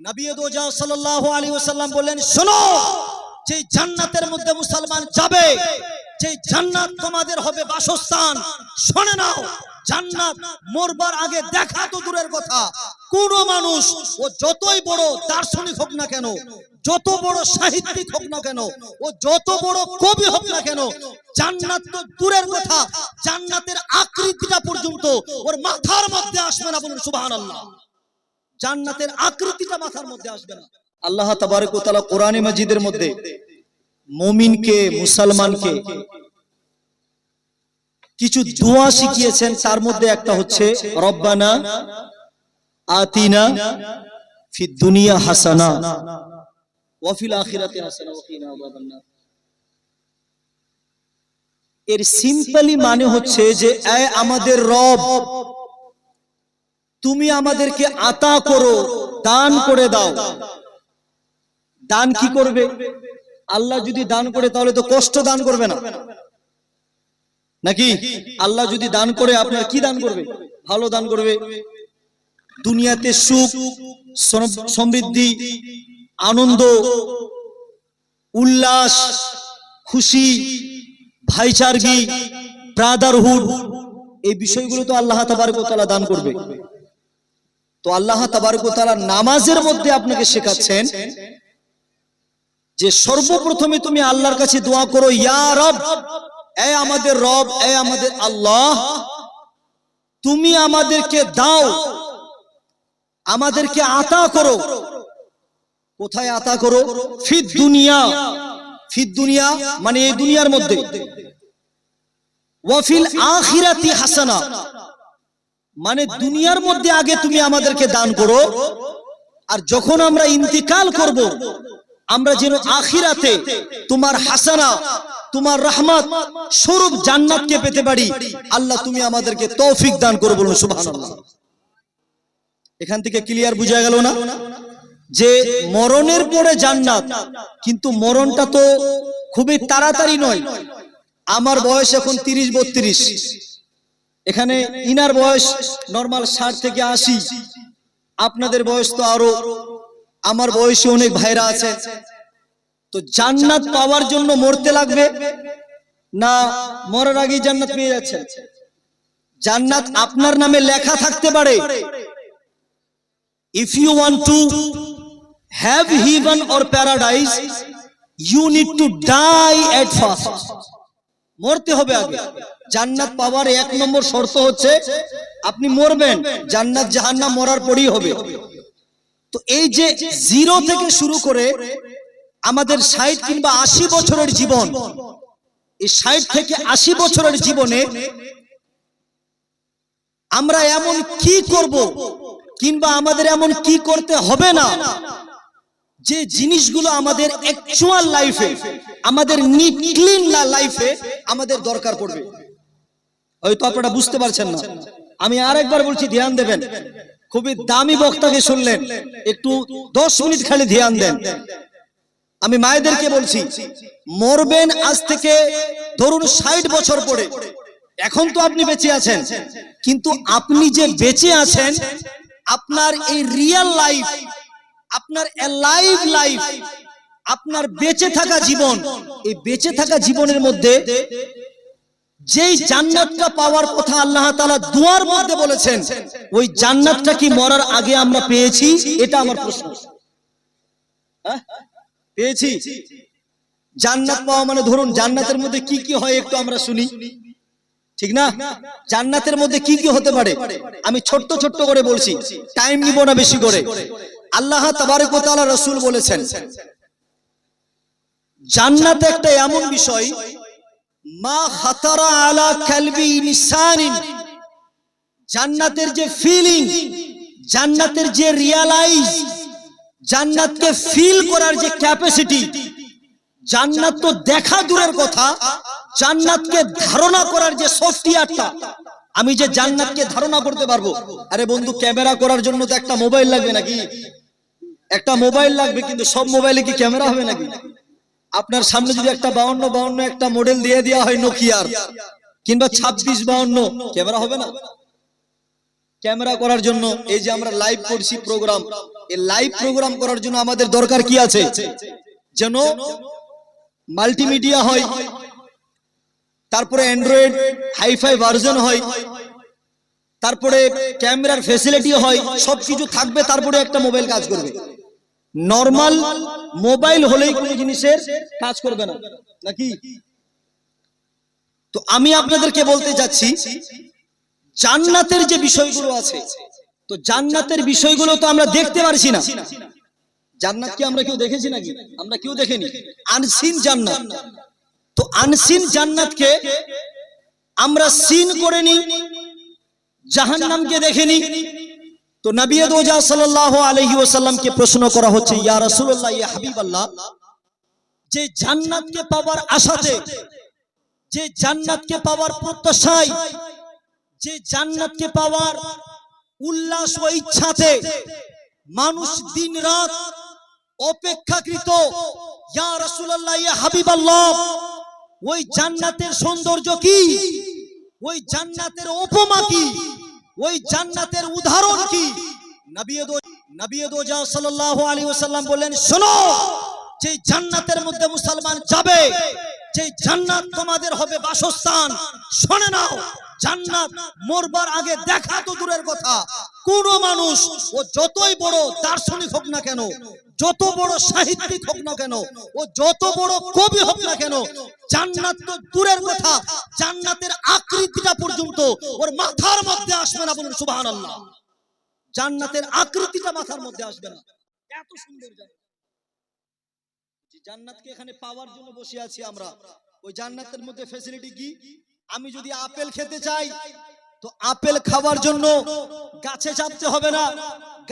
নবী দোজা সাল্লাল্লাহু আলাইহি ওয়াসাল্লাম বললেন, শোনো, যে জান্নাতের মধ্যে মুসলমান যাবে, যে জান্নাত তোমাদের হবে বাসস্থান, শুনে নাও, জান্নাত মরবার আগে দেখা তো দূরের কথা, কোন মানুষ ও যতই বড় দার্শনিক হোক না কেন, যত বড় সাহিত্যিক হোক না কেন, ও যত বড় কবি হোক না কেন, জান্নাত তো দূরের কথা, জান্নাতের আকৃতিটা পর্যন্ত ওর মাথার মধ্যে আসবে না। বলুন সুবহানাল্লাহ। জান্নাতের আকৃতিটা মাথার মধ্যে আসবে না। আল্লাহ তাবারক ওয়া তাআলা কোরআনে মাজিদের মধ্যে মুমিনকে, মুসলমানকে কিছু দোয়া শিখিয়েছেন, তার মধ্যে একটা হচ্ছে রব্বানা আতিনা ফিদ দুনিয়া হাসানা ওয়া ফিল আখিরাতি হাসানা ওয়া কিনা আযাবান্নার। এর সিম্পলি মানে হচ্ছে যে এ আমাদের রব, তুমি আমাদেরকে আতা করো, দান করে দাও। দান কি করবে? আল্লাহ যদি দান করে তাহলে তো কষ্ট দান করবে না, নাকি? আল্লাহ যদি দান করে আপনার কি দান করবে? ভালো দান করবে। দুনিয়াতে সুখ, সমৃদ্ধি, আনন্দ, উল্লাস, খুশি, ভাইচারগি, ব্রাদারহুড, এই বিষয়গুলো তো আল্লাহ তাবারক ওয়া তাআলা দান করবে। তো আল্লাহ তাবারক ওয়া তাআলা নামাজের মধ্যে আপনাকে শেখাচ্ছেন যে সর্বপ্রথমে তুমি আল্লাহর কাছে দোয়া করো, ইয়া রব, এ আমাদের রব, এ আমাদের আল্লাহ, তুমি আমাদেরকে দাও, আমাদেরকে আতা করো। কোথায় আতা করো? ফিদ দুনিয়া। ফিদ দুনিয়া মানে এই দুনিয়ার মধ্যে। ওয়া ফিল আখিরাতি হাসানা মানে দুনিয়ার মধ্যে আগে তুমি আমাদেরকে দান করো, আর যখন আমরা ইন্তিকাল করব আমরা যেন আখিরাতে তোমার হাসানা, তোমার রহমত স্বরূপ জান্নাতকে পেতে পারি। আল্লাহ তুমি আমাদেরকে তৌফিক দান করো। বলুন সুবহানাল্লাহ। এখান থেকে ক্লিয়ার বুঝা গেল না যে মরণের পরে জান্নাত, কিন্তু মরণটা তো খুবই তাড়াতাড়ি নয়। আমার বয়স এখন 30-32, এখানে ইনার বয়স নরমাল 60 থেকে 80, আপনাদের বয়স তো আরো, আমার বয়সী অনেক ভাইরা আছে। তো জান্নাত পাওয়ার জন্য মরতে লাগবে না মরার আগেই জান্নাত পেয়ে যাচ্ছেন? জান্নাত আপনার নামে লেখা থাকতে পারে। If you want to have heaven or paradise, you need to die at first. মরতে হবে আগে। জান্নাত পাওয়ার 1 নম্বর শর্ত হচ্ছে আপনি মরবেন। জান্নাত জাহান্নাম মরার পরেই হবে। তো এই যে 0 থেকে শুরু করে আমাদের 60 কিংবা 80 বছরের জীবন, এই 60 থেকে 80 বছরের জীবনে আমরা এমন কি করব কিংবা আমাদের এমন কি করতে হবে না যে জিনিসগুলো আমাদের অ্যাকচুয়াল লাইফে, আমাদের নিট ক্লিন লাইফে আমাদের দরকার পড়বে। হয়তো আপনারা বুঝতে পারছেন না। আমি আরেকবার বলছি, ধ্যান দেবেন। খুবই দামি বক্তাকে শুনলেন, একটু 10 মিনিট খালি ধ্যান দেন। আমি মায়েদেরকে বলছি, মরবেন আজ থেকে ধরুন 60 বছর পরে। এখন তো আপনি বেঁচে আছেন, কিন্তু আপনি যে বেঁচে আছেন, আপনার এই রিয়েল লাইফ, আপনার অ্যালাইভ লাইফ, আপনার বেঁচে থাকা জীবন, এই বেঁচে থাকা জীবনের মধ্যে যেই জান্নাতটা পাওয়ার কথা আল্লাহ তাআলা দুয়ার মধ্যে বলেছেন, ওই জান্নাতটা কি মরার আগে আমরা পেয়েছি? এটা আমার প্রশ্ন। পেয়েছি? জান্নাত পাওয়া মানে ধরুন জান্নাতের মধ্যে কি কি হয় একটু আমরা শুনি, ঠিক না? জান্নাতের মধ্যে কি কি হতে পারে আমি ছোট্ট ছোট্ট করে বলছি, টাইম নিব না বেশি করে। আল্লাহ তাবারক ওয়া তাআলা রাসূল বলেছেন, জান্নাত একটা এমন বিষয়, মা খাতারা আলা কালবি ইনসানিন, জান্নাতের যে ফিলিং, জান্নাতের যে রিয়ালাইজ, জান্নাতকে ফিল করার যে ক্যাপাসিটি, জান্নাত তো দেখা দূরের কথা, জান্নাতকে ধারণা করার যে সফটওয়্যারটা, আমি যে জান্নাতকে ধারণা করতে পারবো। আরে বন্ধু, ক্যামেরা করার জন্য তো একটা মোবাইল লাগবে নাকি? একটা মোবাইল লাগবে, কিন্তু সব মোবাইলে কি ক্যামেরা হবে নাকি? আপনার সামনে যদি একটা 5252 একটা মডেল দিয়ে দেওয়া হয় নোকিয়ার, কিংবা 2652, ক্যামেরা হবে না? ক্যামেরা করার জন্য এই যে আমরা লাইভ করছি প্রোগ্রাম, এই লাইভ প্রোগ্রাম করার জন্য আমাদের দরকার কি আছে? যেন মাল্টিমিডিয়া হয়, তারপরে অ্যান্ড্রয়েড হাইফাই ভার্সন হয়, তারপরে ক্যামেরার ফ্যাসিলিটি হয়, সবকিছু থাকবে, তারপরে একটা মোবাইল কাজ করবে। নরমাল মোবাইল হলেই কোনো জিনিসের কাজ করবে না, নাকি? তো আমি আপনাদেরকে বলতে যাচ্ছি জান্নাতের যে বিষয়গুলো আছে, তো জান্নাতের বিষয়গুলো তো আমরা দেখতে পারছি না। জান্নাত কি আমরা কেউ দেখেছি নাকি? আমরা কেউ দেখিনি। আনসিন জান্নাত। তো আনসিন জান্নাতকে আমরা সিন করে নি, জাহান্নামকে দেখেনি। তো নবী দোজা সাল্লাল্লাহু আলাইহি ওয়াসাল্লামকে প্রশ্ন করা হচ্ছে, ইয়া রাসূলুল্লাহ, ইয়া হাবিবাল্লাহ, যে জান্নাতকে পাওয়ার আশাতে, যে জান্নাতকে পাওয়ার প্রত্যাশায়, যে জান্নাতকে পাওয়ার উল্লাস ও ইচ্ছাতে মানুষ দিন রাত অপেক্ষাকৃত, ইয়া রাসূলুল্লাহ, ইয়া হাবিবাল্লাহ, ওই জান্নাতের সৌন্দর্য কি, ওই জান্নাতের উপমা কি, ওই জান্নাতের উদাহরণ কি? নবী দোজা সাল্লাল্লাহু আলাইহি ওয়াসাল্লাম বললেন, শোনো, যে জান্নাতের মধ্যে মুসলমান যাবে, যে জান্নাত তোমাদের হবে বাসস্থান, শুনে নাও, জান্নাত মরবার আগে দেখা তো দূরের কথা, কোন মানুষ ও যতই বড় দার্শনিক হোক না কেন, যত বড় সাহিত্যিক হোক না কেন, ও যত বড় কবি হোক না কেন, জান্নাত তো দূরের কথা, জান্নাতের আকৃতিটা পর্যন্ত ওর মাথার মধ্যে আসবে না। বলুন সুবহানাল্লাহ। জান্নাতের আকৃতিটা মাথার মধ্যে আসবে না, এত সুন্দর জান্নাত। জান্নাতকে এখানে পাওয়ার জন্য বসে আছি আমরা। ওই জান্নাতের মধ্যে ফ্যাসিলিটি কি? আমি যদি আপেল খেতে চাই, তো আপেল খাওয়ার জন্য গাছে চাপতে হবে না,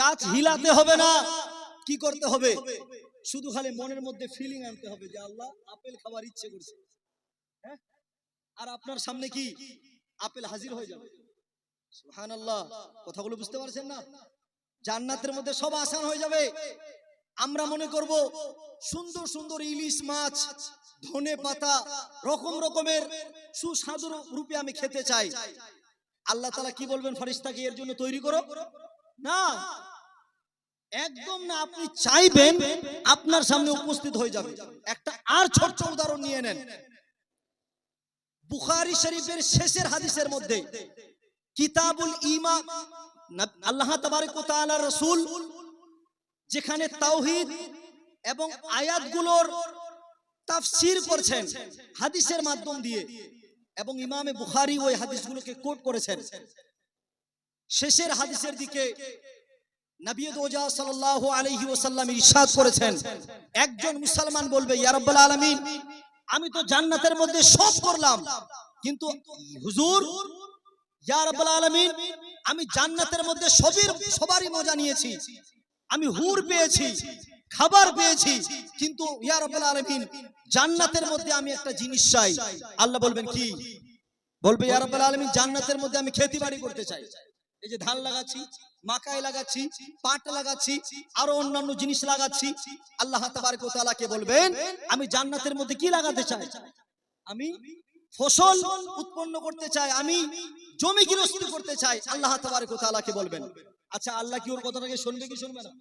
গাছ হিলাতে হবে না, কি করতে হবে? শুধু খালি মনের মধ্যে ফিলিং আনতে হবে যে আল্লাহ আপেল খাওয়ার ইচ্ছে করছে, হ্যাঁ, আর আপনার সামনে কি আপেল হাজির হয়ে যাবে। সুবহানাল্লাহ। কথাগুলো বুঝতে পারছেন না? জান্নাতের মধ্যে সব আসান হয়ে যাবে। আমরা মনে করব সুন্দর সুন্দর ইলিশ মাছ, ধনে পাতা, রকম রকমের সুস্বাদু রূপে আমি খেতে চাই। আল্লাহ তাআলা কি বলবেন ফেরেশতাকে, এর জন্য তৈরি করো? না, একদম না। আপনি চাইবেন, আপনার সামনে উপস্থিত হয়ে যাবে। একটা আর ছোট্ট উদাহরণ নিয়ে নেন। বুখারী শরীফের শেষের হাদিসের মধ্যে, কিতাবুল ঈমান, আল্লাহ তাবারক ওয়া তাআলা রাসূল যেখানে তাওহীদ এবং আয়াতগুলোর তাফসীর করছেন হাদিসের মাধ্যম দিয়ে, এবং ইমামে বুখারী ওই হাদিসগুলোকে কোট করেছেন। শেষের হাদিসের দিকে নবী দোজা সাল্লাল্লাহু আলাইহি ওয়াসাল্লাম ইরশাদ করেছেন, একজন মুসলমান বলবে, ইয়া রাব্বুল আলামিন, আমি তো জান্নাতের মধ্যে সব করলাম, কিন্তু হুজুর, ইয়া রাব্বুল আলামিন, আমি জান্নাতের মধ্যে সবারই মজা নিয়েছি, আমি হুর পেয়েছি, খাবার পেয়েছি, কিন্তু ইয়া রাব্বুল আলামিন, জান্নাতের মধ্যে আমি একটা জিনিস চাই। আল্লাহ বলবেন কি? বলবে, ইয়া রাব্বুল আলামিন, জান্নাতের মধ্যে আমি খেতিবাড়ি করতে চাই। এই যে ধান লাগাচ্ছি, মাকাই লাগাচ্ছি, পাট লাগাচ্ছি, আরো অন্যান্য জিনিস লাগাচ্ছি। আল্লাহ তাবারক ওয়া তাআলা কে বলবেন, আমি জান্নাতের মধ্যে কি লাগাতে চাই? আমি ফসল উৎপন্ন করতে চাই, আমি জমি গৃহস্থী করতে চাই। আল্লাহ তাবারক ওয়া তাআলা কে বলবেন। আচ্ছা, আল্লাহ কি ওর কথাটাকে শুনবে কি শুনবে না?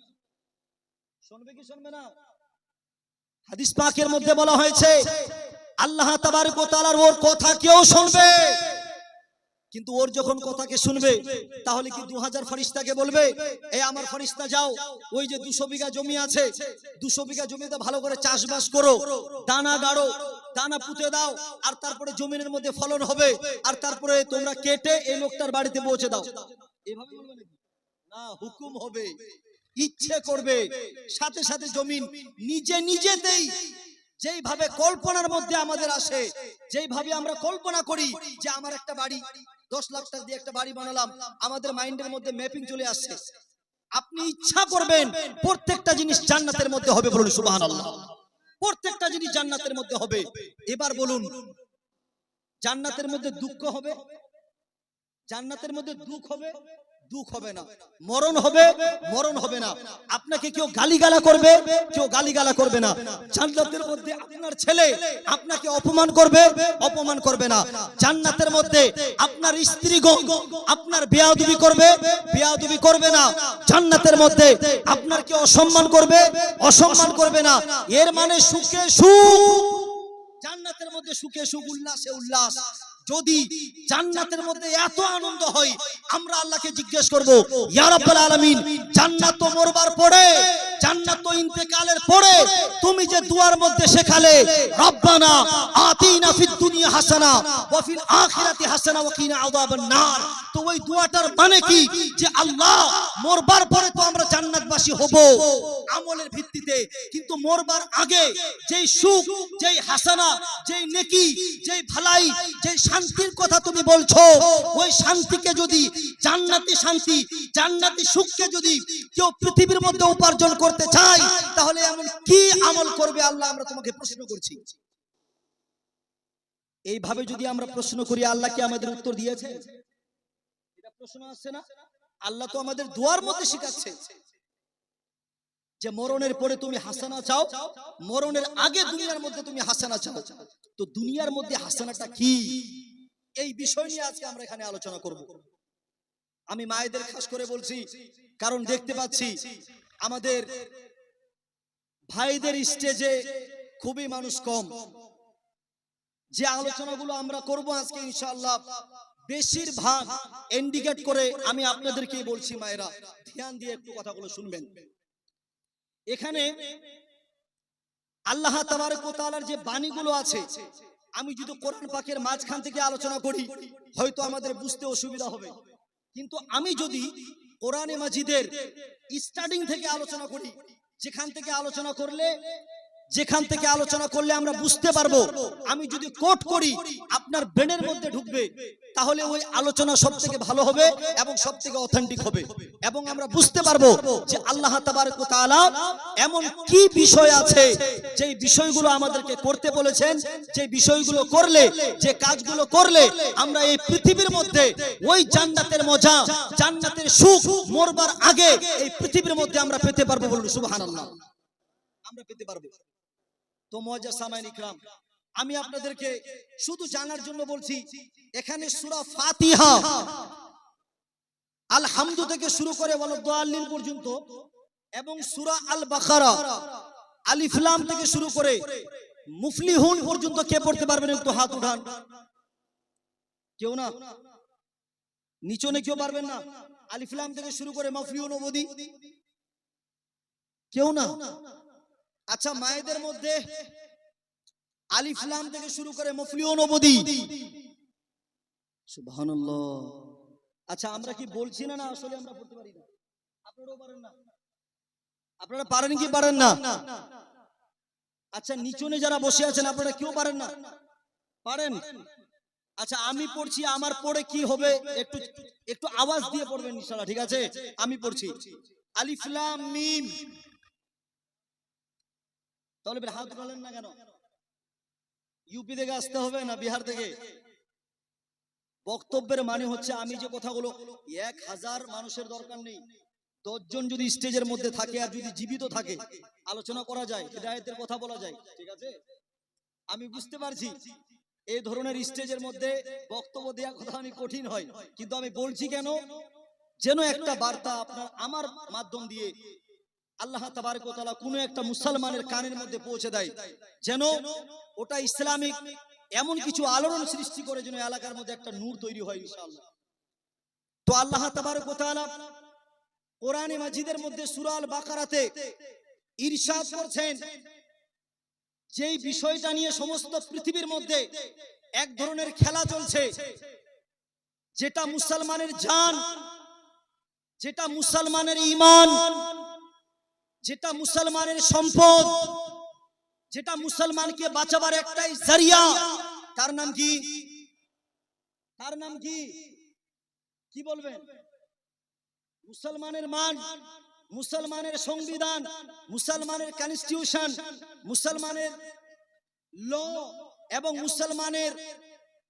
শুনবে কি শুনবে না? হাদিস পাকের মধ্যে বলা হয়েছে, আল্লাহ তাবারক ওয়া তাআলার ওর কথা কেউ শুনবে, কিন্তু ওর যখন কথাকে শুনবে, তাহলে কি 2000 ফেরেশতাকে বলবে, এই আমার ফেরেশতা যাও, ওই যে 200 বিঘা জমি আছে, 200 বিঘা জমিতে ভালো করে চাষবাস করো, দানা গাড়ো, দানা পুঁতে দাও, আর তারপরে জমিনের মধ্যে ফলন হবে, আর তারপরে তোমরা কেটে এই লোকটার বাড়িতে পৌঁছে দাও? এভাবে বলবে নাকি? না, হুকুম হবে, ইচ্ছে করবে, সাথে সাথে জমিন নিজে নিজেতেই, যেইভাবে কল্পনার মধ্যে আমাদের আসে, যেইভাবে আমরা কল্পনা করি যে আমার একটা বাড়ি, 10 লাখ টাকা দিয়ে একটা বাড়ি বানালাম, আমাদের মাইন্ডের মধ্যে ম্যাপিং চলে আসছে। আপনি ইচ্ছা করবেন, প্রত্যেকটা জিনিস জান্নাতের মধ্যে হবে। বলুন সুবহানাল্লাহ। প্রত্যেকটা জিনিস জান্নাতের মধ্যে হবে। এবার বলুন, জান্নাতের মধ্যে দুঃখ হবে? জান্নাতের মধ্যে দুঃখ হবে? দুঃখ হবে না, মরণ হবে, মরণ হবে না। আপনাকে কেউ গালিগালা করবে, কেউ গালিগালা করবে না। জান্নাতের মধ্যে আপনার ছেলে আপনাকে অপমান করবে, অপমান করবে না। জান্নাতের মধ্যে আপনার স্ত্রীগণ আপনার বেয়াদবি করবে, বেয়াদবি করবে না। জান্নাতের মধ্যে আপনাকে অসম্মান করবে, অসম্মান করবে না। এর মানে সুখে সুখ, জান্নাতের মধ্যে সুখে সুখ, উল্লাসে উল্লাস। যদি জান্নাতের মধ্যে এত আনন্দ হয়, আমরা আল্লাহকে জিজ্ঞেস করব, ইয়া রাব্বুল আলামিন, জান্নাত তো মরবার পরে, জান্নাত তো ইন্তেকালের পরে তুমি যে দুয়ার মধ্যে শেখালে, রব্বানা আতিনা ফিদ দুনিয়া হাসানা ওয়া ফিল আখিরাতি হাসানা ওয়া কিনা আযাবান নার, তো ওই দোয়াটার মানে কি? যে আল্লাহ, মরবার পরে তো আমরা জান্নাতবাসী হব আমলের ভিত্তিতে, কিন্তু মরবার আগে যেই সুখ, যেই হাসানা, যেই নেকি, যেই ভালাই, যেই শান্তির কথা তুমি বলছো, ওই শান্তিকে যদি, জান্নাতি শান্তি, জান্নাতি সুখকে যদি কেউ পৃথিবীর মধ্যে উপার্জন করতে চায়, তাহলে এমন কি আমল করবে আল্লাহ? আমরা তোমাকে প্রশ্ন করছি। এইভাবে যদি আমরা প্রশ্ন করি, আল্লাহ কি আমাদের উত্তর দিয়েছে? এটা প্রশ্ন আসছে না? আল্লাহ তো আমাদের দুয়ার মধ্যে শিখাচ্ছে যে মরণের পরে তুমি হাসানা চাও, মরণের আগে দুনিয়ার মধ্যে তুমি হাসানা চাও। তো দুনিয়ার মধ্যে হাসানাটা কি? এই বিষয় নিয়ে আজকে আমরা এখানে আলোচনা করব। আমি মায়েদের খাস করে বলছি, কারণ দেখতে পাচ্ছি আমাদের ভাইদের স্টেজে খুবই মানুষ কম। যে আলোচনাগুলো আমরা করব আজকে ইনশাআল্লাহ, বেশিরভাগ ইন্ডিকেট করে আমি আপনাদেরকেই বলছি, মায়েরা ধ্যান দিয়ে একটু কথাগুলো শুনবেন। এখানে আল্লাহ তাবারক ওয়া তাআলার যে বাণীগুলো আছে, আমি যদি কোরআন পাকের মাঝখান থেকে আলোচনা করি হয়তো আমাদের বুঝতে অসুবিধা হবে, কিন্তু আমি যদি কোরআনে মাজিদের স্টার্টিং থেকে আলোচনা করি, যেখান থেকে আলোচনা করলে আমরা বুঝতে পারবো, আমি যদি কোট করি আপনার ব্রেনের মধ্যে ঢুকবে, তাহলে ওই আলোচনা সবথেকে ভালো হবে এবং সবথেকে অথেন্টিক হবে, এবং আমরা বুঝতে পারবো যে আল্লাহ তাবারক ওয়া তাআলা এমন কি বিষয় আছে যে বিষয়গুলো আমাদেরকে করতে বলেছেন, যে বিষয়গুলো করলে, যে কাজগুলো করলে আমরা এই পৃথিবীর মধ্যে ওই জান্নাতের মজা, জান্নাতের সুখ মরবার আগে এই পৃথিবীর মধ্যে আমরা পেতে পারবো। বলুন সুবহানাল্লাহ, আমরা পেতে পারবো। তো মুআজ্জাজ সামাইন ইকরাম, আমি আপনাদেরকে শুধু জানার জন্য বলছি, এখানে সূরা ফাতিহা আল হামদু থেকে শুরু করে ওয়ালাদ-দাল্লিন পর্যন্ত, এবং সূরা আল বাকারা আলিফ লাম থেকে শুরু করে মুফলিহুন পর্যন্ত কে পড়তে পারবেন? একটু হাত উঠান। কেউ না? নিচনে কেউ পারবেন না? আলিফ লাম থেকে শুরু করে মুফলিহুন অবধি কেউ না? আচ্ছা, মায়েদের মধ্যে আলিফ লাম থেকে শুরু করে মুফলিহুন অবধি, সুবহানাল্লাহ। আচ্ছা, আমরা কি বলছি না না আসলে আমরা পড়তে পারি না? আপনারাও পারেন না? আপনারা পারেন কি পারেন না? আচ্ছা, নিচনে যারা বসে আছেন আপনারা কেউ পারেন না? পারেন? আচ্ছা, আমি পড়ছি, আমার পড়ে কি হবে একটু একটু আওয়াজ দিয়ে পড়বেন ইনশাআল্লাহ, ঠিক আছে? আমি পড়ছি আলিফ লাম মিম। তাহলে হাত উঠালেন না কেন? ইউপি থেকে আসতে হবে না বিহার থেকে? বক্তব্যের মানে হচ্ছে, আমি যে কথাগুলো, 1000 মানুষের দরকার নেই, 10 জন যদি স্টেজের মধ্যে থাকে আর যদি জীবিত থাকে, আলোচনা করা যায়, হিদায়াতের কথা বলা যায়, ঠিক আছে? আমি বুঝতে পারছি এই ধরনের স্টেজের মধ্যে বক্তব্য দেওয়া কথা অনেক কঠিন হয়, কিন্তু আমি বলছি কেন? যেন একটা বার্তা আপনার আমার মাধ্যম দিয়ে আল্লাহ তাবারক ওয়া তাআলা কোনো একটা মুসলমানের কানের মধ্যে পৌঁছে দেয়, যেন ওটা ইসলামিক এমন কিছু আলোড়ন সৃষ্টি করে, যেন এলাকার মধ্যে একটা নূর তৈরি হয় ইনশাআল্লাহ। তো আল্লাহ তাবারক ওয়া তাআলা কোরআনে মাজিদের মধ্যে সূরা আল বাকারাতে ইরশাদ করছেন, যেই বিষয়টা নিয়ে সমস্ত পৃথিবীর মধ্যে এক ধরনের খেলা চলছে, যেটা মুসলমানের জান, যেটা মুসলমানের ঈমান, যেটা মুসলমানের সম্পদ, যেটা মুসলমানকে বাঁচাবার একটাই জরিয়া, তার নাম কি? তার নাম কি? কি বলবেন? মুসলমানের মান, মুসলমানের সংবিধান, মুসলমানের কনস্টিটিউশন, মুসলমানের ল এবং মুসলমানের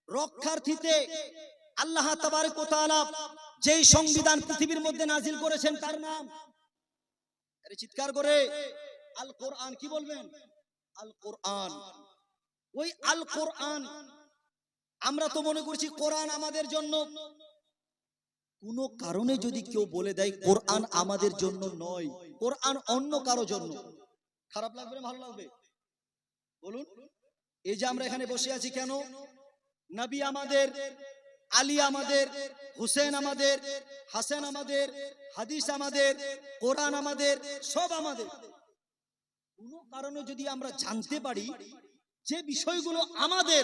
রক্ষার্থীতে আল্লাহ তাবারক ওয়া তাআলা যেই সংবিধান পৃথিবীর মধ্যে নাজিল করেছেন তার নাম, আরে চিৎকার করে আল কোরআন। কি বলবেন? আল কোরআন। ওই আল কোরআন, আমরা তো মনে করছি কোরআন আমাদের জন্য। কোন কারণে যদি কেউ বলে দেয় কোরআন আমাদের জন্য নয়, কোরআন অন্য কারো জন্য, খারাপ লাগবে না ভালো লাগবে? বলুন। এই যে আমরা এখানে বসে আছি কেন? নবী আমাদের, আলী আমাদের, হুসেন আমাদের, হাসান আমাদের, হাদিস আমাদের, কোরআন আমাদের, সব আমাদের। কোন কারণে যদি আমরা জানতে পারি যে বিষয়গুলো আমাদের,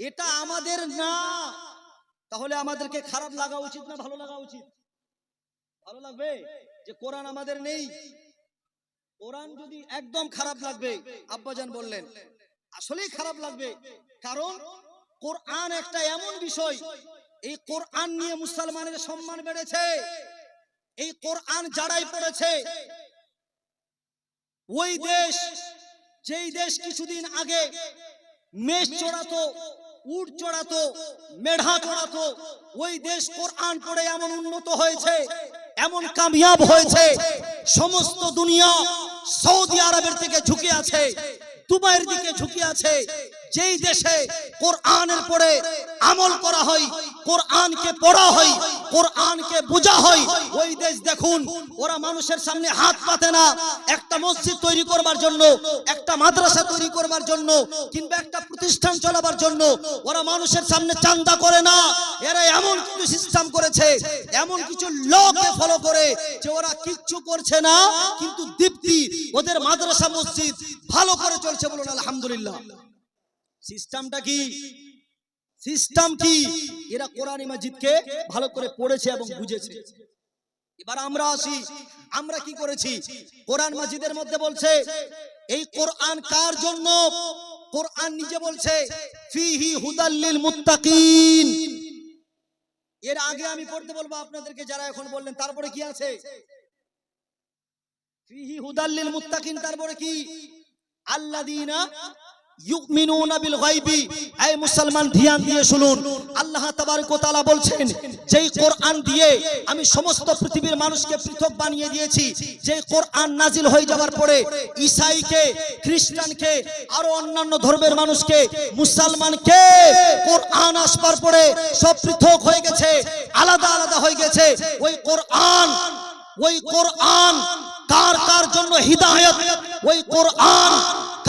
এটা আমাদের না, তাহলে আমাদেরকে খারাপ লাগা উচিত না ভালো লাগা উচিত? ভালো লাগবে যে কোরআন আমাদের নেই। কোরআন যদি একদম খারাপ লাগবে, আব্বাজান বললেন আসলেই খারাপ লাগবে। কারণ কোরআন একটা এমন বিষয়, এই কোরআন নিয়ে মুসলমানের সম্মান বেড়েছে। এই কোরআন যারাই পড়েছে, ওই দেশ, যেই দেশ কিছুদিন আগে মেষ চড়াতো, উট চড়াতো, মেঢা চড়াতো, ওই দেশ কোরআন পড়ে এমন উন্নত হয়েছে, এমন কামিয়াব হয়েছে, সমস্ত দুনিয়া সৌদি আরবের থেকে ঝুঁকে আছে, দুবাইয়ের দিকে ঝুঁকে আছে। যেই দেশে কোরআনের পড়ে আমল করা হয়, কোরআনকে পড়া হয়, কোরআনকে বোঝা হয়, ওই দেশ দেখুন ওরা মানুষের সামনে হাত পাতে না। একটা মসজিদ তৈরি করবার জন্য, একটা মাদ্রাসা তৈরি করবার জন্য, কিংবা একটা প্রতিষ্ঠান চালাবার জন্য ওরা মানুষের সামনে চাঁদা করে না। এরা এমন কিছু সিস্টেম করেছে, এমন কিছু লকে ফলো করে যে ওরা কিচ্ছু করছে না, কিন্তু দীপ্তি ওদের মাদ্রাসা মসজিদ ভালো করে চলছে। বলুন আলহামদুলিল্লাহ। সিস্টেমটা কি? সিস্টেম কি? এরা কোরআন মাজিদকে ভালো করে পড়েছে এবং বুঝেছে। এবার আমরা আসি, আমরা কি করেছি? কোরআন মাজিদের মধ্যে বলছে এই কোরআন কার জন্য? কোরআন নিজে বলছে ফিহি হুদাল লিল মুত্তাকিন। এর আগে আমি পড়তে বলবো আপনাদেরকে, যারা এখন বললেন তারপরে কি আছে? ফিহি হুদাল লিল মুত্তাকিন, তারপরে কি? আল্লাযীনা ইউমিনুনা বিল গায়বি। এই মুসলমান ধ্যান দিয়ে শুনুন, আল্লাহ তাবারক ওয়া তাআলা বলছেন যেই কোরআন দিয়ে আমি সমস্ত পৃথিবীর মানুষকে পৃথক বানিয়ে দিয়েছি, যেই কোরআন নাজিল হয়ে যাওয়ার পরে ঈসাইকে, খ্রিস্টানকে, আরো অন্যান্য ধর্মের মানুষকে, মুসলমানকে কোরআন আসবার পরে সব পৃথক হয়ে গেছে, আলাদা আলাদা হয়ে গেছে। ওই কোরআন কার কার জন্য হিদায়াত, ওই কোরআন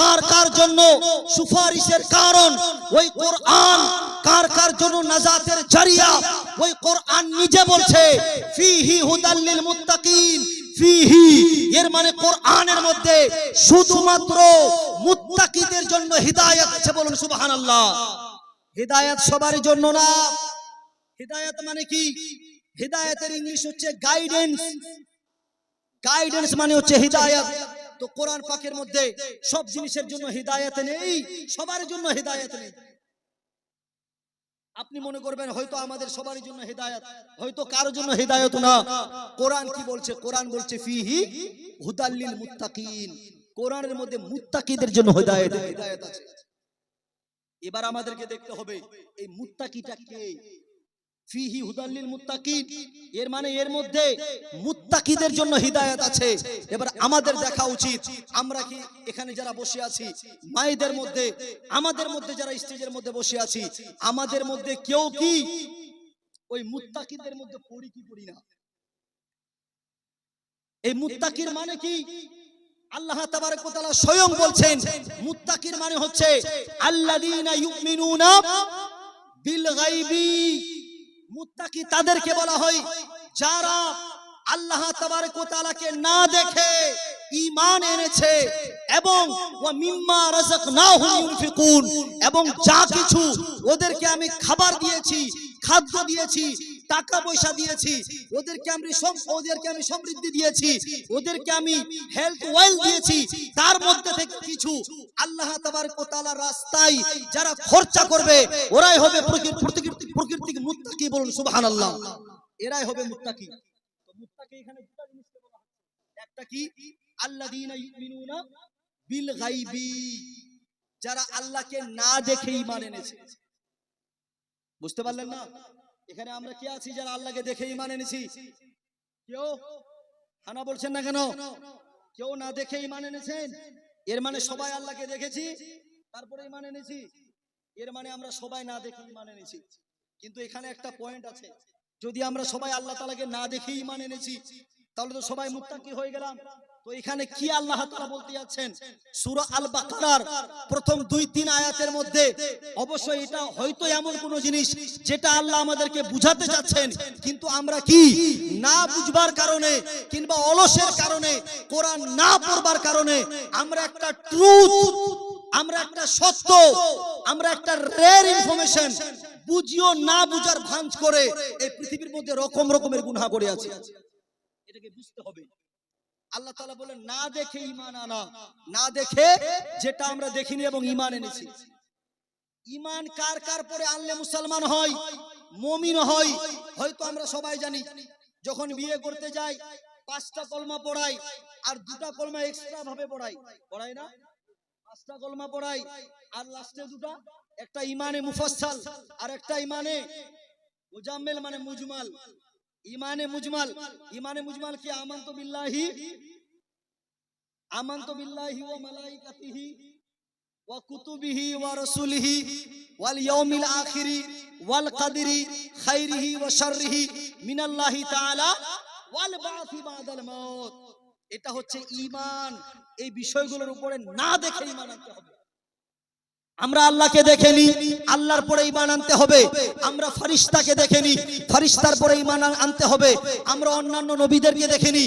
কার কার জন্য সুপারিশের কারণ, ওই কোরআন কার কার জন্য নাজাতের জরিয়া, ওই কোরআন নিজে বলছে ফিহি হুদাল লিল মুত্তাকিন। ফিহি এর মানে কোরআনের মধ্যে শুধুমাত্র মুত্তাকিদের জন্য হিদায়াত আছে। বলুন সুবহানাল্লাহ। হিদায়াত সবার জন্য না। হিদায়াত মানে কি? হিদায়াতের ইংলিশ হচ্ছে গাইডেন্স। গাইডেন্স মানে হচ্ছে হিদায়াত। তো কোরআন পাকের মধ্যে সব জিনিসের জন্য হিদায়াত নেই, সবার জন্য হিদায়াত নেই। আপনি মনে করবেন হয়তো আমাদের সবার জন্য হিদায়াত, হয়তো কারোর জন্য হিদায়াত না। কোরআন কি বলছে? কোরআন বলছে ফিহি হুদাল লিল মুত্তাকিন। কোরআনের মধ্যে মুত্তাকিদের জন্য হিদায়াত আছে। এবার আমাদেরকে দেখতে হবে এই মুত্তাকিটা কে? ফিহি হুদাল লিল মুত্তাকিন এর মানে এর মধ্যে মুত্তাকিদের জন্য হিদায়াত আছে। এবার আমাদের দেখা উচিত আমরা কি এখানে যারা বসে আছি, মায়েদের মধ্যে, আমাদের মধ্যে যারা স্টেজের মধ্যে বসে আছি, আমাদের মধ্যে কেউ কি ওই মুত্তাকিদের মধ্যে পড়ি কি পড়ি না? এই মুত্তাকির মানে কি? আল্লাহ তাবারক ওয়া তাআলা স্বয়ং বলছেন মুত্তাকির মানে হচ্ছে আল্লাযীনা ইউমিনুনা বিল গায়বি। মুত্তাকি তাদেরকে বলা হয় যারা আল্লাহ তাবারক ওয়া তাআলাকে না দেখে ঈমান এনেছে এবং ওয়া মিম্মা রাযাকনাহুম ইউনফিকুন, এবং যা কিছু ওদেরকে আমি খাবার দিয়েছি, খাদ্য দিয়েছি, টাকা পয়সা দিয়েছি, ওদেরকে আমি সমৃদ্ধি দিয়েছি, ওদেরকে আমি হেলথ ওয়েল দিয়েছি, তার মধ্যে থেকে কিছু আল্লাহ তাবারক ওয়া তাআলার রাস্তায় যারা খরচা করবে ওরাই হবে প্রকৃতিক মুত্তাকি। বলুন সুবহানাল্লাহ। এরাই হবে মুত্তাকি। তো মুত্তাকি এখানে দুটো জিনিসকে বলা হচ্ছে, একটা কি আল্লাযীনা ইউমিনুনা বিল গায়বি, যারা আল্লাহকে না দেখে ঈমান এনেছে। বুঝতে পারলেন না? এখানে আমরা কি আছি যারা আল্লাহকে দেখে ঈমান এনেছি? কেউ হানা বলছেন না কেন? কেউ না দেখে ঈমান এনেছেন? এর মানে সবাই আল্লাহকে দেখেছি তারপরে ঈমান এনেছি? এর মানে আমরা সবাই না দেখে ঈমান এনেছি। কিন্তু এখানে একটা পয়েন্ট আছে, যদি আমরা সবাই আল্লাহ তাআলাকে না দেখে ঈমান এনেছি তাহলে তো সবাই মুত্তাকি হয়ে গেলাম। তো এখানে কি আল্লাহ তাআলা বলতে যাচ্ছেন? সূরা আল বাকারার প্রথম 2-3 আয়াতের মধ্যে অবশ্যই এটা হয়তো এমন কোন জিনিস যেটা আল্লাহ আমাদেরকে বুঝাতে চাচ্ছেন, কিন্তু আমরা কি না বুঝবার কারণে কিংবা অলসের কারণে, কোরআন না পড়বার কারণে আমরা একটা ট্রুথ, আমরা একটা সত্য, আমরা একটা রেয়ার ইনফরমেশন বুঝিও না বুঝার ভাঁজ করে এই পৃথিবীর মধ্যে রকম রকমের গুনাহ করে আছি। এটাকে বুঝতে হবে। আল্লাহ তাআলা বলেন না দেখে ঈমান আনা, না দেখে যেটা আমরা দেখিনি এবং ঈমান এনেছি। ঈমান কার কার পরে আনলে মুসলমান হয়, মুমিন হয়? হয়তো আমরা সবাই জানি যখন বিয়ে করতে যাই 5টা কলমা পড়াই আর 2টা কলমা এক্সট্রা ভাবে পড়াই, পড়াই না? 5টা কলমা পড়াই আর লাস্টে 2টা, একটা ঈমানে মুফাসসাল আর একটা ঈমানে মুজাম্মিল মানে মুজমাল। ঈমানে মুজমাল, ঈমানে মুজমাল কি আমানতু বিল্লাহি ওয়া মালাইকাতিহি ওয়া কুতুবিহি ওয়া রাসূলিহি ওয়াল ইয়াউমিল আখিরি ওয়াল কদরি খাইরিহি ওয়া শাররিহি মিনাল্লাহি তাআলা ওয়াল বা'সি বাদাল মাউত। এটা হচ্ছে ঈমান। এই বিষয়গুলোর উপরে না দেখে ঈমান আনতে হবে। আমরা আল্লাহকে দেখেনি, আল্লাহর পরে ঈমান আনতে হবে। আমরা ফেরেশতাকে দেখেনি, ফেরেশতার পরে ঈমান আনতে হবে। আমরা অন্যান্য নবীদেরকে দেখেনি,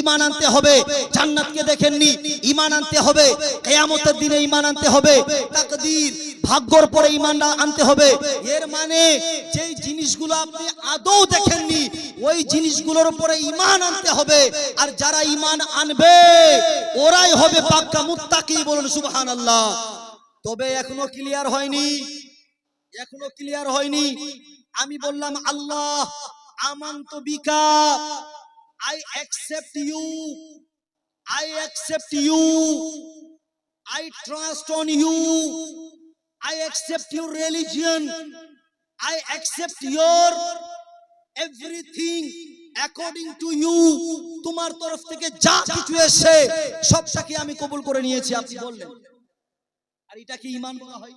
ঈমান আনতে হবে। জান্নাতকে দেখেননি, ঈমান আনতে হবে। কিয়ামতের দিনে ঈমান আনতে হবে। তাকদীর, ভাগ্যর পরে ঈমান আনতে হবে। এর মানে যেই জিনিসগুলো আপনি আদৌ দেখেননি ওই জিনিসগুলোর উপরে ঈমান আনতে হবে। আর যারা ঈমান আনবে ওরাই হবে পাক্কা মুত্তাকি। বলুন সুবহানাল্লাহ। তবে এখনো ক্লিয়ার হয়নি, এখনো ক্লিয়ার হয়নি। আমি বললাম আল্লাহ আমানতু বিকা, I accept you, I accept you, I trust on you, I accept your religion, I accept your everything according to you. তোমার তরফ থেকে যা কিছু এসে সবটাকে আমি কবুল করে নিয়েছি। আপনি বললেন, আর এটা কি ঈমান বলা হয়?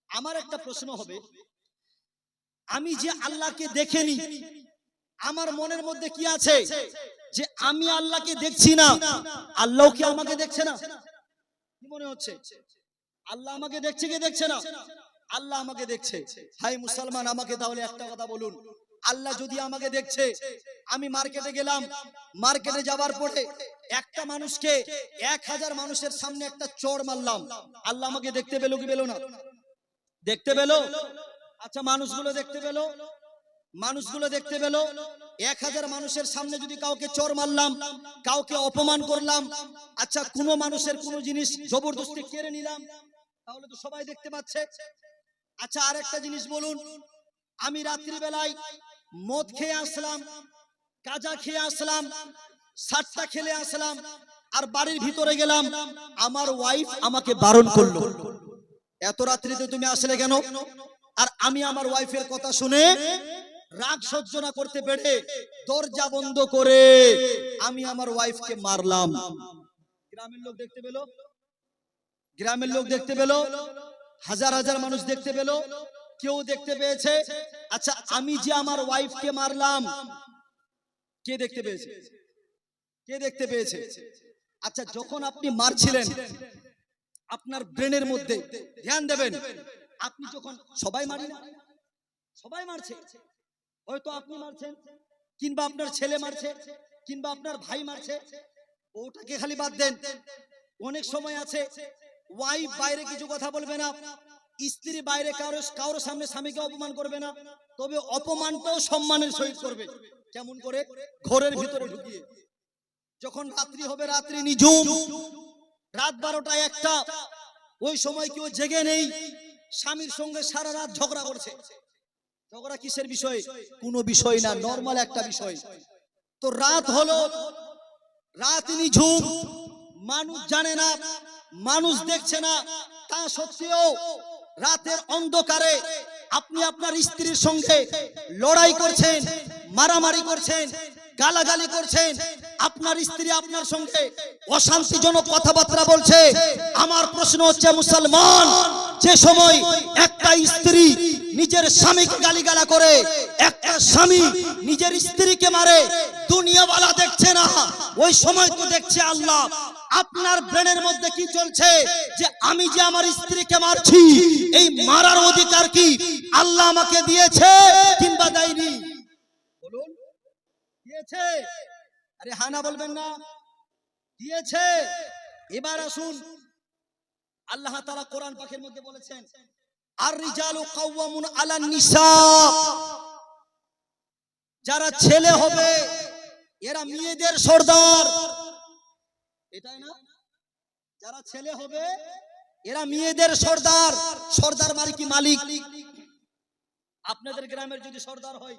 আমার একটা প্রশ্ন হবে, আমি যে আল্লাহকে দেখিনি আমার মনের মধ্যে কি আছে যে আমি আল্লাহকে দেখছি না, আল্লাহ কি আমাকে দেখছে না? কি মনে হচ্ছে? আল্লাহ আমাকে দেখছে কি দেখছে না? আল্লাহ আমাকে দেখছে। হাই মুসলমান, আমাকে তাহলে একটা কথা বলুন, আল্লাহ যদি আমাকে দেখছে, আমি মার্কেটে গেলাম, মার্কেটে যাওয়ার পরে একটা মানুষকে 1000 মানুষের সামনে একটা চড় মারলাম, আল্লাহ আমাকে দেখতে পেল কি পেল না? দেখতে পেল। আচ্ছা মানুষগুলো দেখতে পেল, মানুষগুলো দেখতে পেল। 1000 মানুষের সামনে যদি কাউকে চড় মারলাম, কাউকে অপমান করলাম, আচ্ছা কোনো মানুষের কোনো জিনিস জবরদস্তি কেড়ে নিলাম, তাহলে তো সবাই দেখতে পাচ্ছে। আচ্ছা আরেকটা জিনিস বলুন, আমি রাত্রি বেলায় মদ খেয়ে আসলাম, গাঁজা খেয়ে আসলাম, সাট্টা খেলে আসলাম, আর বাড়ির ভিতরে গেলাম, আমার ওয়াইফ আমাকে বারণ করলো, এত রাত্রিতে তুমি আসলে কেন? আর আমি আমার ওয়াইফের কথা শুনে রাগ সহ্য না করতে পেরে দরজা বন্ধ করে আমি আমার ওয়াইফকে মারলাম। গ্রামের লোক দেখতে পেল, গ্রামের লোক দেখতে পেল, হাজার হাজার মানুষ দেখতে পেল, কেউ দেখতে পেয়েছে? আচ্ছা আমি যে আমার ওয়াইফকে মারলাম কে দেখতে পেয়েছে? কে দেখতে পেয়েছে? আচ্ছা যখন আপনি মারছিলেন আপনার ব্রেনের মধ্যে ধ্যান দেবেন, আপনি যখন, সবাই মারি না, সবাই মারছে, হয়তো আপনি মারছেন কিংবা আপনার ছেলে মারছে কিংবা আপনার ভাই মারছে, ওটাকে খালি বাদ দেন। অনেক সময় আছে ওয়াইফ বাইরে কিছু কথা বলবে না, স্ত্রী বাইরে কারোর সামনে স্বামীকে অপমান করবে না, তবে অপমানটাও সম্মানের সহিত করবে। কেমন করে? ঘরের ভিতরে ঢুকিয়ে। যখন রাত্রি হবে, রাত্রি নিঝুম, রাত 12টা 1টা, ওই সময় কেউ জেগে নেই, স্বামীর সঙ্গে সারা রাত ঝগড়া করছে। ঝগড়া কিসের বিষয়? কোনো বিষয় না, নরমাল একটা বিষয়। তো রাত হলো, রাত নিঝুম, মানুষ জানে না, মানুষ দেখছে না, তা সত্ত্বেও রাতের অন্ধকারে আপনি আপনার স্ত্রীর সঙ্গে লড়াই করছেন, মারামারি করছেন, গালাগালি করছেন, আপনার স্ত্রী আপনার সঙ্গে অশান্তিজনক কথাবার্তা বলছে। আমার প্রশ্ন হচ্ছে, মুসলমান যে সময় একটা স্ত্রী নিজের স্বামীকে গালিগালা করে, একটা স্বামী নিজের স্ত্রীকে মারে, দুনিয়াওয়ালা দেখছে না, ওই সময় তো দেখছে আল্লাহ। আপনার ব্রেনের মধ্যে কি চলছে যে আমি যে আমার স্ত্রীকে মারছি, এই মারার অধিকার কি আল্লাহ আমাকে দিয়েছে কিংবা দেয়নি? বলুন, দিয়েছে? আরে হ্যাঁ না বলবেন না? দিয়েছে। এবার আসুন, আল্লাহ তাআলা কোরআন পাকের মধ্যে বলেছেন, আর রিজালু কাওয়ামুন আলান নিসা। যারা ছেলে হবে এরা মেয়েদের সর্দার, এটাই না? যারা ছেলে হবে এরা মেয়েদের সর্দার। সর্দার মানে কি? মালিক। আপনাদের গ্রামের যদি সর্দার হয়,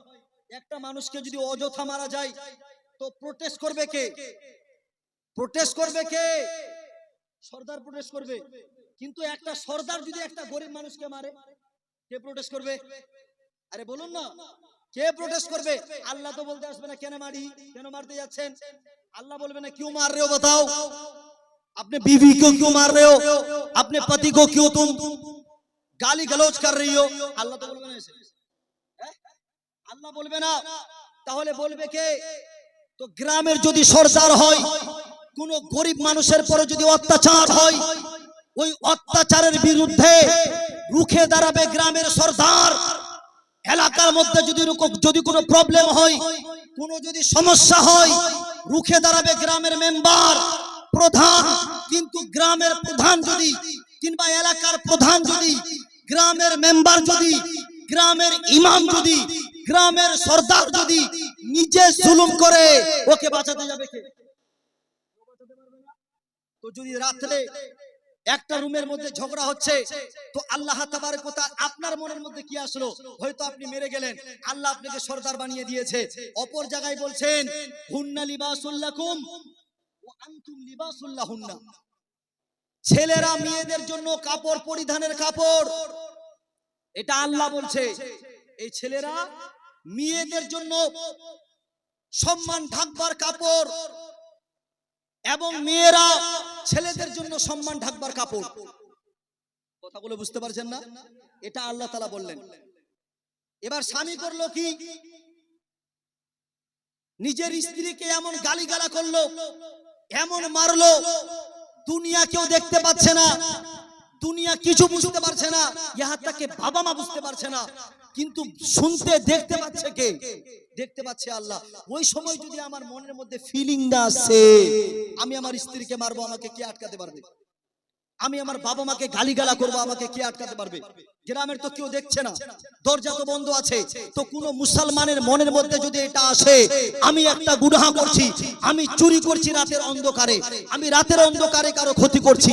একটা মানুষকে যদি অযথা মারা যায় তো প্রোটেস্ট করবে কে? প্রোটেস্ট করবে কে? সর্দার প্রোটেস্ট করবে। কিন্তু একটা সর্দার যদি একটা গরিব মানুষকে মারে, কে প্রোটেস্ট করবে? আরে বলুন না, কে প্রোটেস্ট করবে? আল্লাহ তো বলতে আসবে না কেন মারি, কেন মারতে যাচ্ছেন। আল্লাহ বলবে না क्यों मार रहे हो बताओ, अपने बीवी को क्यों मार रहे हो, अपने पति को क्यों तुम गाली गलौज कर रही हो। আল্লাহ তো বলবে না এসে, আল্লাহ বলবে না। তাহলে বলবে কে? তো গ্রামের যদি সর্দার হয়, কোন গরিব মানুষের পরে যদি অত্যাচার হয়, ওই অত্যাচারের বিরুদ্ধে রুখে দাঁড়াবে গ্রামের সর্দার। এলাকার মধ্যে যদি কোনো প্রবলেম হয়, কোনো যদি সমস্যা হয়, রুখে দাঁড়াবে গ্রামের মেম্বার, প্রধান। কিন্তু গ্রামের প্রধান যদি কিংবা এলাকার প্রধান যদি, গ্রামের মেম্বার যদি, গ্রামের ইমাম যদি, গ্রামের সর্দার যদি নিজে জুলুম করে, ওকে বাঁচাতে যাবে কে? তো যদি রাত্রে একটা রুমের মধ্যে ঝগড়া হচ্ছে, তো আল্লাহ তাবারক ওয়া তাআলা আপনার মনের মধ্যে কি আসলো? হয়তো আপনি মেরে গেলেন, আল্লাহ আপনাকে সর্দার বানিয়ে দিয়েছে। অপর জায়গায় বলছেন, হুন্না লিবাসুল লাকুম ওয়া আনতুম লিবাসুল লাহুন্না। ছেলেরা মেয়েদের জন্য কাপড় পরিধানের কাপড়, এটা আল্লাহ বলছে। এই ছেলেরা মেয়েদের জন্য সম্মান ঢাকবার কাপড়, এবং মেয়েরা ছেলেদের জন্য সম্মান ঢাকবার কাপড়। কথাগুলো বুঝতে পারছেন না? এটা আল্লাহ তাআলা বললেন। এবার স্বামী করলো কি? নিজের স্ত্রীকে এমন গালিগালা করলো, এমন মারলো, দুনিয়া কেউ দেখতে পাচ্ছে না, দুনিয়া কিছু বুঝতে পারছে না, ইহা তাকে বাবা মা বুঝতে পারছে না, কিন্তু শুনতে দেখতে পাচ্ছে কে? দেখতে পাচ্ছে আল্লাহ। ওই সময় যদি আমার মনের মধ্যে ফিলিং না আসে, আমি আমার স্ত্রীকে মারবো, আমাকে কে আটকাতে পারবে? আমি আমার বাবা মাকে গালিগালা করবো, আমাকে কে আটকাতে পারবে? গ্রামের তো কেউ দেখছে না, দরজা তো বন্ধ আছে। তো কোন মুসলমানের মনের মধ্যে যদি এটা আসে, আমি একটা গুনাহ করছি, আমি চুরি করছি রাতের অন্ধকারে, আমি রাতের অন্ধকারে কারো ক্ষতি করছি,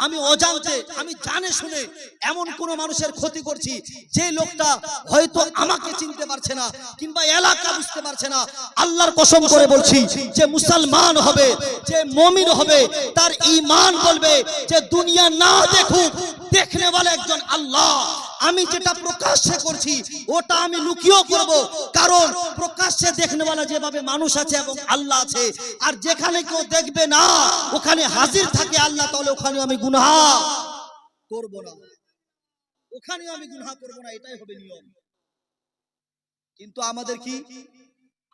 আমি অজান্তে, আমি জানে শুনে এমন কোন মানুষের ক্ষতি করছি, যে লোকটা হয়তো আমাকে চিনতে পারছে না কিংবা এলাকা বুঝতে পারছে না, আল্লাহর কসম করে বলছি, যে মুসলমান হবে, যে মুমিন হবে, তার ঈমান বলবে যে দুনিয়া না দেখুক, দেখনে वाला একজন আল্লাহ। আমি যেটা প্রকাশ্যে করছি ওটা আমি লুকিয়েও করব, কারণ প্রকাশ্যে দেখনে वाला যেভাবে মানুষ আছে এবং আল্লাহ আছে, আর যেখানে কেউ দেখবে না ওখানে হাজির থাকে আল্লাহ, তাহলে ওখানে আমি গুনাহ করব না, ওখানে আমি গুনাহ করব না, এটাই হবে নিয়ম। কিন্তু আমাদের কি,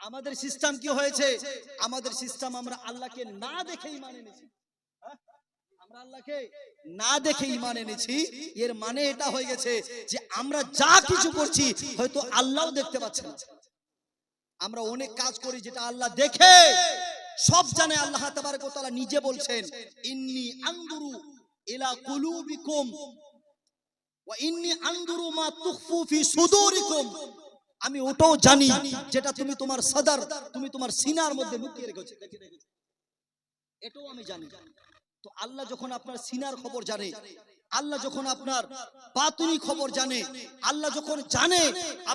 আমাদের সিস্টেম কি হয়েছে? আমাদের সিস্টেম আমরা আল্লাহকে না দেখেই মানে নিয়েছি। আমরা আল্লাহকে না দেখে ঈমান এনেছি, এর মানে এটা হয়ে গেছে যে আমরা যা কিছু করছি হয়তো আল্লাহও দেখতে পাচ্ছে না। আমরা অনেক কাজ করি যেটা আল্লাহ দেখে, সব জানে। আল্লাহ তাবারক ওয়া তাআলা নিজে বলছেন, ইন্নী আনদুরু ইলা কুলুবিকুম ওয়া ইন্নী আনদুরু মা তুখফু ফি সুদুরিকুম। আমি ওটাও জানি যেটা তুমি তোমার সদর, তুমি তোমার সিনার মধ্যে লুকিয়ে রেখেছো, এটাও আমি জানি। তো আল্লাহ যখন আপনার সিনার খবর জানে, আল্লাহ যখন আপনার বাতুনি খবর জানে, আল্লাহ যখন জানে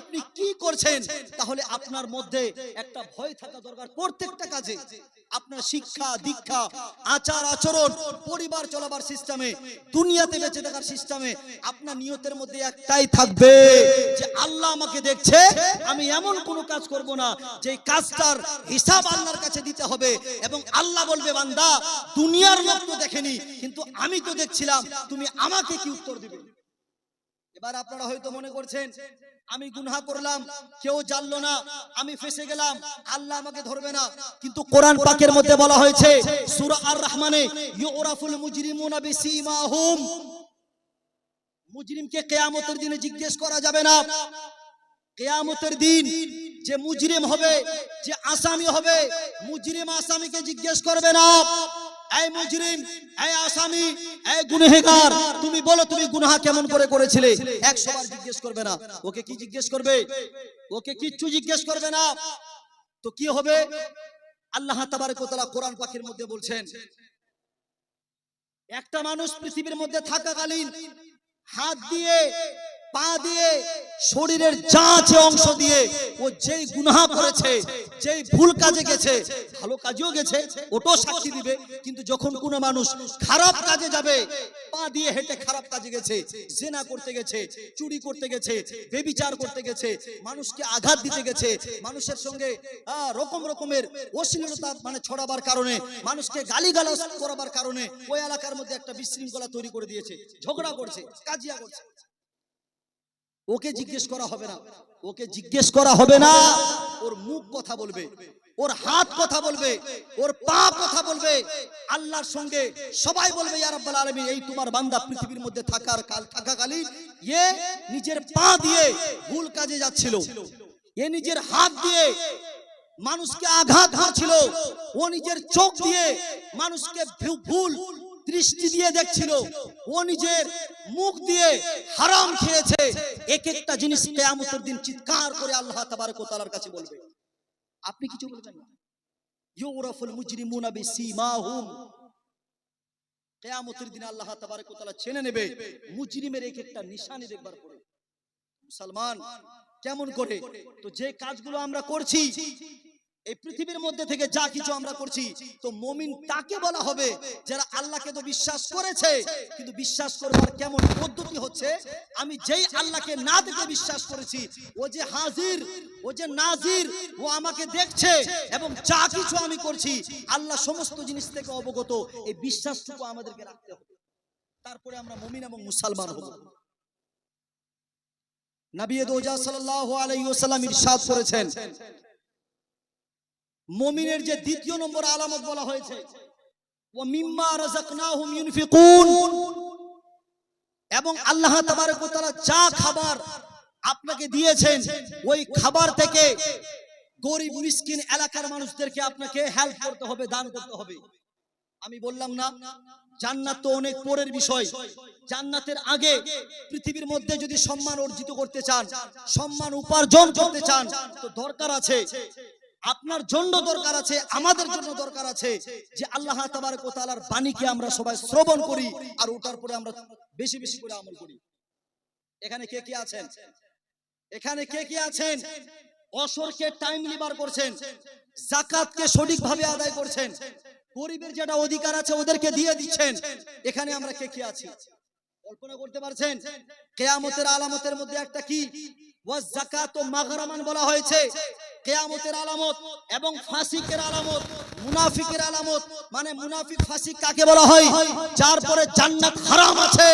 আপনি কি করছেন, তাহলে আপনার মধ্যে একটা ভয় থাকা দরকার। প্রত্যেকটা কাজে আপনার শিক্ষা দীক্ষা, আচার আচরণ, পরিবার চলাবার সিস্টেমে, দুনিয়াতে বেঁচে থাকার সিস্টেমে আপনার নিয়তের মধ্যে একটাই থাকবে যে আল্লাহ আমাকে দেখছে, আমি এমন কোনো কাজ করব না যে কাজটার হিসাব আল্লাহর কাছে দিতে হবে। এবং আল্লাহ বলবে, বান্দা দুনিয়ার লোক তো দেখেনি, কিন্তু আমি তো দেখছিলাম, তুমি আমাকে কি উত্তর দিবে? এবার আপনারা হয়তো মনে করছেন আমি গুনাহ করলাম, কেউ জানলো না, আমি ফেঁসে গেলাম, আল্লাহ আমাকে ধরবে না। কিন্তু কোরআন পাকের মধ্যে বলা হয়েছে সূরা আর রহমানে, ইউরাফুল মুজরিমুনা বিসীমাহুম, মুজরিমকে কিয়ামতের দিনে জিজ্ঞেস করা যাবে না। কিয়ামতের দিন যে মুজরিম হবে, যে আসামি হবে, মুজরিম আসামিকে জিজ্ঞেস করবে না, এই মুজরিম, এই আসামি, এই গুনাহগার, তুমি বলো তুমি গুনাহ কেমন করে করেছিলে। 100 বার জিজ্ঞেস করবে না। ওকে কি জিজ্ঞেস করবে? ওকে কিচ্ছু জিজ্ঞেস করবে না। তো কি হবে? আল্লাহ তাবারক ওয়া তাআলা কোরআন পাকের মধ্যে বলছেন, একটা মানুষ পৃথিবীর মধ্যে থাকাকালীন হাত দিয়ে, পা দিয়ে, শরীরের যা আছে অংশ দিয়ে ও যেই গুনাহ করেছে, যেই ভুল কাজে গেছে, ভালো কাজেও গেছে, ওটাও সাক্ষী দিবে। কিন্তু যখন কোনো মানুষ খারাপ কাজে যাবে, পা দিয়ে হেঁটে খারাপ কাজে গেছে, জিনা করতে গেছে, চুরি করতে গেছে, ব্যভিচার করতে গেছে, মানুষকে আঘাত দিতে গেছে, মানুষের সঙ্গে রকম রকমের অশ্লীলতা মানে ছড়াবার কারণে, মানুষকে গালিগালাজ করাবার কারণে ওই এলাকার মধ্যে একটা বিশৃঙ্খলা তৈরি করে দিয়েছে, ঝগড়া করছে, কাজিয়া করছে, ওকে জিজ্ঞেস করা হবে না। ওকে জিজ্ঞেস করা হবে না। ওর মুখ কথা বলবে, ওর হাত কথা বলবে, ওর পা কথা বলবে। আল্লাহর সঙ্গে সবাই বলবে, ইয়া রাব্বাল আলামিন, এই তোমার বান্দা পৃথিবীর মধ্যে থাকাকালীন এ নিজের পা দিয়ে ভুল কাজে যাচ্ছিল, এ নিজের হাত দিয়ে মানুষকে আঘাত করছিল, ও নিজের চোখ দিয়ে মানুষকে ভুল দৃষ্টি দিয়ে দেখছিল, ও নিজের মুখ দিয়ে হারাম খেয়েছে। এক একটা জিনিস কিয়ামতের দিন চিৎকার করে আল্লাহ তাবারক ওয়া তাআলার কাছে বলবে। আপনি কিছু বলবেন না। ইউরাফুল মুজরিমুনা বিসীমাহুম, কিয়ামতের দিন আল্লাহ তাবারক ওয়া তাআলা চেনে নেবে মুজরিমের এক একটা নিশানি দেখবার পরে। মুসলমান কেমন করে? তো যে কাজগুলো আমরা করছি এই পৃথিবীর মধ্যে থেকে, যা কিছু আমরা করছি, তো মুমিন তাকে বলা হবে যারা আল্লাহকে তো বিশ্বাস করেছে, কিন্তু বিশ্বাস করবার কেমন পদ্ধতি হচ্ছে, আমি যেই আল্লাহকে না দেখে বিশ্বাস করেছি, ও যে হাজির, ও যে নাজির, ও আমাকে দেখছে এবং যা কিছু আমি করছি আল্লাহ সমস্ত জিনিস থেকে অবগত, এই বিশ্বাসটুকু আমাদেরকে রাখতে হবে। তারপরে আমরা মুমিন এবং মুসলমান হব। নবী দোজা সাল্লাল্লাহু আলাইহি ওয়াসাল্লাম ইরশাদ করেছেন, মুমিনের যে দ্বিতীয় নম্বর আলামত বলা হয়েছে, ওয়া মিম্মা রাযাকনাহুম ইউনফিকুন, এবং আল্লাহ তাবারক ওয়া তাআলা যা খাবার আপনাকে দিয়েছেন ওই খাবার থেকে গরিব মিসকিন এলাকার মানুষদেরকে আপনাকে হেল্প করতে হবে, দান করতে হবে। আমি বললাম না, জান্নাত তো অনেক পরের বিষয়। জান্নাতের আগে পৃথিবীর মধ্যে যদি সম্মান অর্জিত করতে চান, সম্মান উপার্জন করতে চান, তো দরকার আছে, আপনার জন্য দরকার আছে, আমাদের জন্য দরকার আছে যে আল্লাহ তাবারক ওয়া তাআলার বাণীকে আমরা সবাই শ্রবণ করি আর ওটার পরে আমরা বেশি বেশি করে আমল করি। এখানে কে কে আছেন? এখানে কে কে আছেন অসরকে টাইমলি বার করছেন, যাকাতকে সঠিকভাবে আদায় করছেন, গরিবের যেটা অধিকার আছে ওদেরকে দিয়ে দিচ্ছেন? এখানে আমরা কে কে আছি কল্পনা করতে পারছেন? কিয়ামতের আলামতের মধ্যে একটা কি ওয়াজ যাকাত মাগরামান বলা হয়েছে। কিয়ামতের আলামত এবং ফাসিকের আলামত, মুনাফিকের আলামত, মানে মুনাফিক ফাসিক কাকে বলা হয়? যার পরে জান্নাত হারাম আছে।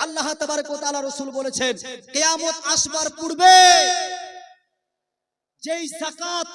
আল্লাহ তাবারক ওয়া তাআলা রাসূল বলেছেন, কিয়ামত আসবার পূর্বে যেই যাকাত